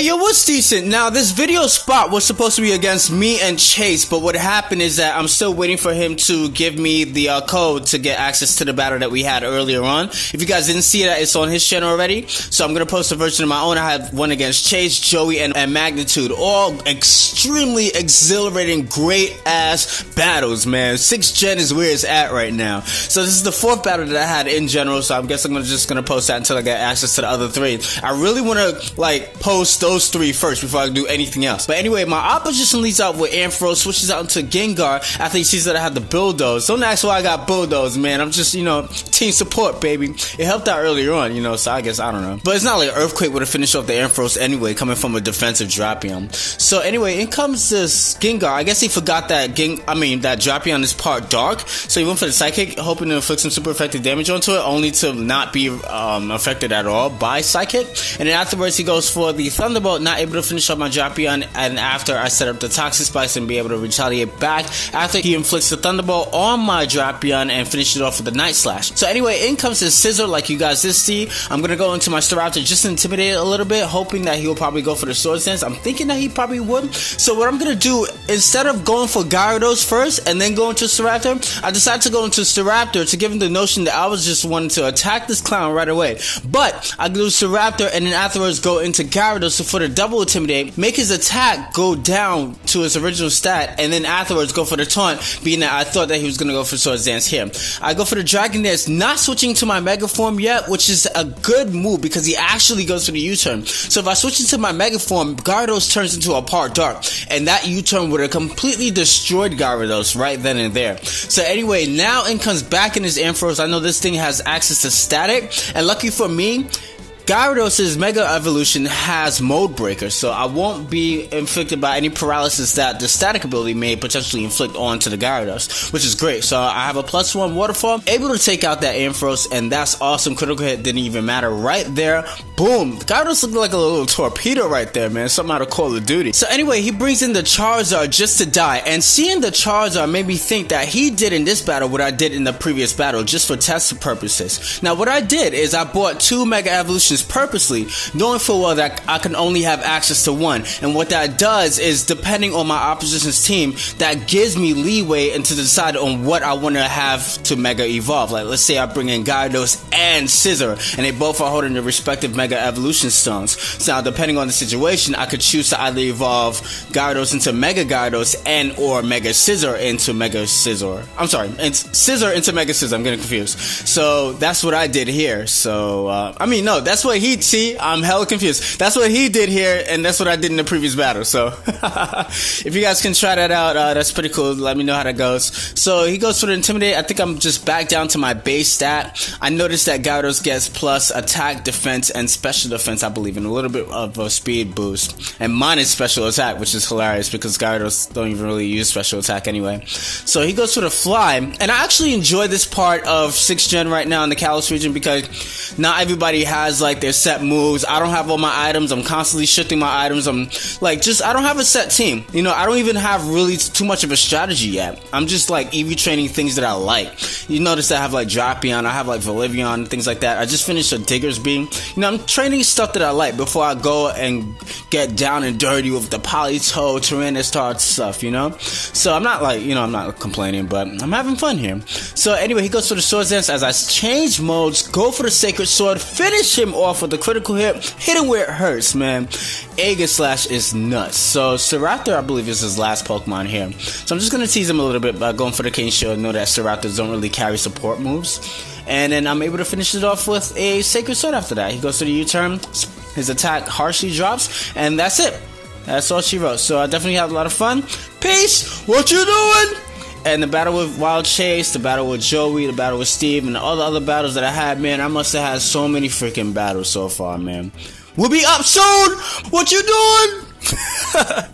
Hey yo, what's decent? Now this video spot was supposed to be against me and Chase, but what happened is that I'm still waiting for him to give me the code to get access to the battle that we had earlier on. If you guys didn't see that, it's on his channel already, so I'm gonna post a version of my own. I have one against Chase, Joey, and Magnitude. All extremely exhilarating, great ass battles, man. 6th gen is where it's at right now. So this is the 4th battle that I had in general, so I guess I'm just gonna post that until I get access to the other 3. I really wanna like post those 3 first before I do anything else. But anyway, my opposition leads out with Amphro, switches out into Gengar after he sees that I have the Bulldoze. Don't ask why I got Bulldoze, man. I'm just, you know, team support, baby. It helped out earlier on, you know, so I guess, I don't know. But it's not like Earthquake would have finished off the Amphros anyway, coming from a defensive Drapion. So anyway, in comes this Gengar. I guess he forgot that that Drapion is part dark, so he went for the Psychic, hoping to inflict some super effective damage onto it, only to not be affected at all by Psychic. And then afterwards, he goes for the Thunderbolt, not able to finish up my Drapion, and after I set up the Toxic Spikes and be able to retaliate back after he inflicts the Thunderbolt on my Drapion and finish it off with the Night Slash. So anyway, in comes his Scissor, like you guys did see. I'm gonna go into my Staraptor just to intimidate it a little bit, hoping that he'll probably go for the Swords Dance. I'm thinking that he probably would. So what I'm gonna do, instead of going for Gyarados first and then going to Staraptor, I decided to go into Staraptor to give him the notion that I was just wanting to attack this clown right away. But I do Staraptor and then afterwards go into Gyarados for the double intimidate, make his attack go down to his original stat, and then afterwards go for the taunt, being that I thought that he was gonna go for Swords Dance here. I go for the Dragon Dance, not switching to my Mega Form yet, which is a good move because he actually goes for the U-turn. So if I switch into my Mega Form, Gyarados turns into a part dark, and that U-turn would have completely destroyed Gyarados right then and there. So anyway, now in comes back in his Ampharos. I know this thing has access to static, and lucky for me, Gyarados' Mega Evolution has Mode Breaker, so I won't be inflicted by any paralysis that the static ability may potentially inflict onto the Gyarados, which is great. So I have a +1 Waterfall, able to take out that Ampharos, and that's awesome. Critical hit didn't even matter right there. Boom! The Gyarados looked like a little torpedo right there, man. Something out of Call of Duty. So anyway, he brings in the Charizard just to die, and seeing the Charizard made me think that he did in this battle what I did in the previous battle, just for test purposes. Now what I did is I bought 2 Mega Evolutions purposely, knowing full well that I can only have access to 1, and what that does is, depending on my opposition's team, that gives me leeway and to decide on what I want to have to Mega Evolve. Like, let's say I bring in Gyarados and Scissor, and they both are holding their respective Mega Evolution Stones. So now, depending on the situation, I could choose to either evolve Gyarados into Mega Gyarados and or Mega Scissor into Mega Scissor. I'm sorry, it's Scissor into Mega Scissor. I'm getting confused. So that's what I did here. So that's what I'm hella confused. That's what he did here, and that's what I did in the previous battle. So if you guys can try that out, that's pretty cool. Let me know how that goes. So he goes for the Intimidate. I think I'm just back down to my base stat. I noticed that Gyarados gets plus attack, defense, and special defense, I believe, and a little bit of a speed boost, and minus special attack, which is hilarious because Gyarados don't even really use special attack anyway. So he goes for the Fly, and I actually enjoy this part of 6th gen right now in the Kalos region because not everybody has like their set moves. I don't have all my items. I'm constantly shifting my items. I'm like, I don't have a set team. You know, I don't even have really too much of a strategy yet. I'm just like EV training things that I like. You notice that I have like Drapion, I have like Volivion, things like that. I just finished a Digger's Beam. You know, I'm training stuff that I like before I go and get down and dirty with the Politoed, Tyrannostar stuff, you know? So I'm not like, I'm not complaining, but I'm having fun here. So anyway, he goes for the Swords Dance as I change modes, go for the Sacred Sword, finish him off with the critical hit him where it hurts, man. Aegislash is nuts. So Staraptor, I believe, is his last Pokemon here. So I'm just gonna tease him a little bit by going for the Cane Shield. Know that Staraptors don't really carry support moves, and then I'm able to finish it off with a Sacred Sword after that. He goes to the U-turn, his attack harshly drops, and that's it. That's all she wrote. So I definitely had a lot of fun. Peace. What you doing? And the battle with WileChase, the battle with Joey, the battle with Steve, and all the other battles that I had, man, I must have had so many freaking battles so far, man. We'll be up soon! What you doing?